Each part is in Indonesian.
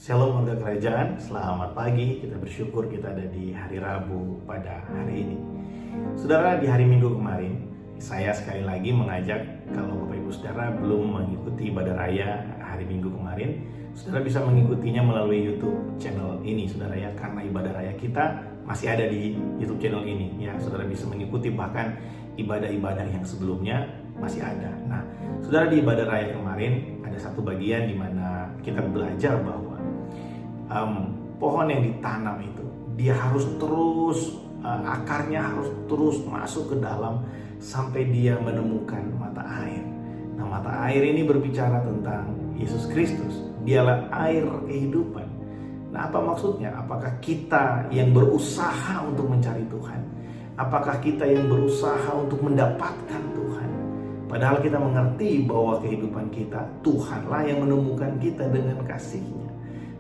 Shalom warga kerajaan, selamat pagi. Kita bersyukur kita ada di hari Rabu pada hari ini. Saudara, di hari Minggu kemarin, saya sekali lagi mengajak kalau Bapak Ibu Saudara belum mengikuti ibadah raya hari Minggu kemarin, Saudara bisa mengikutinya melalui YouTube channel ini, Saudara ya. Karena ibadah raya kita masih ada di YouTube channel ini ya. Saudara bisa mengikuti bahkan ibadah-ibadah yang sebelumnya masih ada. Nah, Saudara, di ibadah raya kemarin ada satu bagian di mana kita belajar bahwa pohon yang ditanam itu dia harus terus akarnya harus terus masuk ke dalam sampai dia menemukan mata air. Nah, mata air ini berbicara tentang Yesus Kristus. Dialah air kehidupan. Nah, apa maksudnya? Apakah kita yang berusaha untuk mencari Tuhan? Apakah kita yang berusaha untuk mendapatkan Tuhan? Padahal kita mengerti bahwa kehidupan kita, Tuhanlah yang menemukan kita dengan kasih-Nya.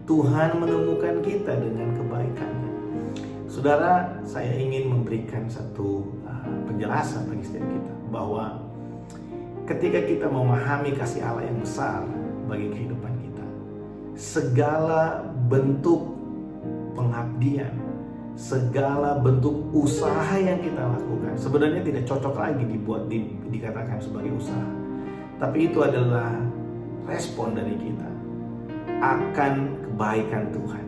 Tuhan menemukan kita dengan kebaikannya. Saudara, saya ingin memberikan satu penjelasan bagi setiap kita bahwa ketika kita memahami kasih Allah yang besar bagi kehidupan kita, segala bentuk pengabdian, segala bentuk usaha yang kita lakukan sebenarnya tidak cocok lagi dikatakan sebagai usaha, tapi itu adalah respon dari kita akan kebaikan Tuhan.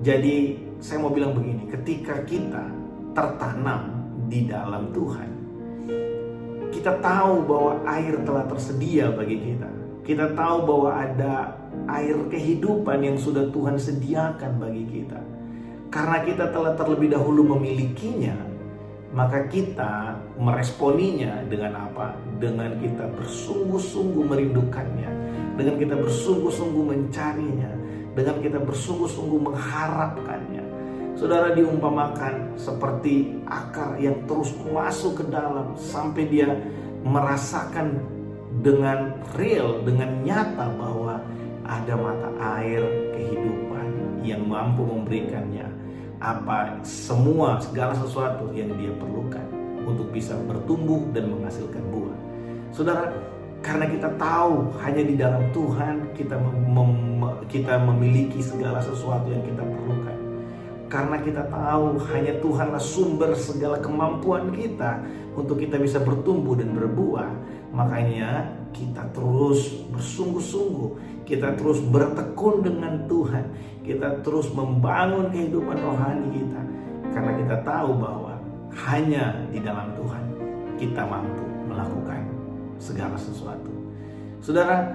Jadi saya mau bilang begini, ketika kita tertanam di dalam Tuhan, kita tahu bahwa air telah tersedia bagi kita. Kita tahu bahwa ada air kehidupan yang sudah Tuhan sediakan bagi kita. Karena kita telah terlebih dahulu memilikinya, maka kita meresponinya dengan apa? Dengan kita bersungguh-sungguh merindukannya, dengan kita bersungguh-sungguh mencarinya, dengan kita bersungguh-sungguh mengharapkannya. Saudara, diumpamakan seperti akar yang terus masuk ke dalam sampai dia merasakan dengan real, dengan nyata bahwa ada mata air kehidupan yang mampu memberikannya segala sesuatu yang dia perlukan untuk bisa bertumbuh dan menghasilkan buah. Saudara, karena kita tahu hanya di dalam Tuhan kita memiliki segala sesuatu yang kita perlukan. Karena kita tahu hanya Tuhanlah sumber segala kemampuan kita untuk kita bisa bertumbuh dan berbuah. Makanya kita terus bersungguh-sungguh, kita terus bertekun dengan Tuhan, kita terus membangun kehidupan rohani kita. Karena kita tahu bahwa hanya di dalam Tuhan kita mampu melakukan segala sesuatu. Saudara,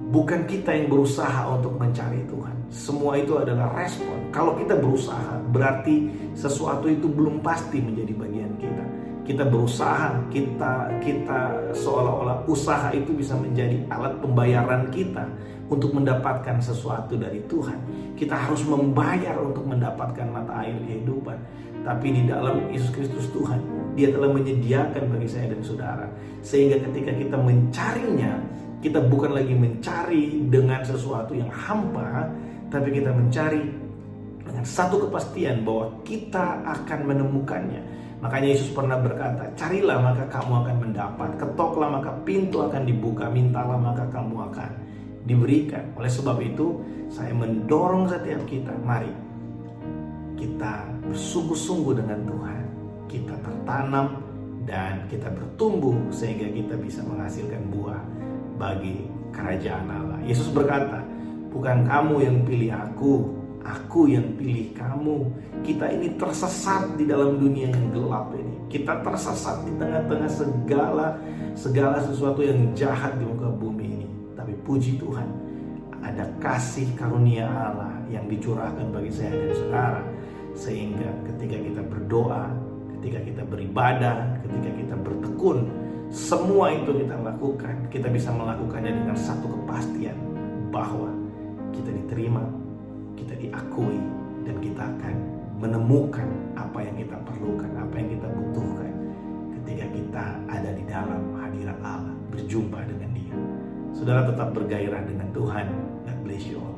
bukan kita yang berusaha untuk mencari Tuhan. Semua itu adalah respon. Kalau kita berusaha, berarti sesuatu itu belum pasti menjadi bagian kita. Kita berusaha, kita seolah-olah usaha itu bisa menjadi alat pembayaran kita untuk mendapatkan sesuatu dari Tuhan. Kita harus membayar untuk mendapatkan mata air kehidupan. Tapi di dalam Yesus Kristus Tuhan, Dia telah menyediakan bagi saya dan saudara. Sehingga ketika kita mencarinya, kita bukan lagi mencari dengan sesuatu yang hampa, tapi kita mencari dengan satu kepastian bahwa kita akan menemukannya. Makanya Yesus pernah berkata, carilah maka kamu akan mendapat, ketoklah maka pintu akan dibuka, mintalah maka kamu akan diberikan. Oleh sebab itu, saya mendorong setiap kita, mari kita bersungguh-sungguh dengan Tuhan. Kita tertanam dan kita bertumbuh sehingga kita bisa menghasilkan buah bagi kerajaan Allah. Yesus berkata, bukan kamu yang pilih aku yang pilih kamu. Kita ini tersesat di dalam dunia yang gelap ini. Kita tersesat di tengah-tengah segala sesuatu yang jahat di muka bumi ini. Tapi puji Tuhan, ada kasih karunia Allah yang dicurahkan bagi saya dan saudara. Sehingga ketika kita berdoa, ketika kita beribadah, ketika kita bertekun, semua itu kita lakukan. Kita bisa melakukannya dengan satu kepastian bahwa kita diterima, kita diakui, dan kita akan menemukan apa yang kita perlukan, apa yang kita butuhkan ketika kita ada di dalam hadirat Allah, berjumpa dengan Dia. Saudara, tetap bergairah dengan Tuhan. God bless you all.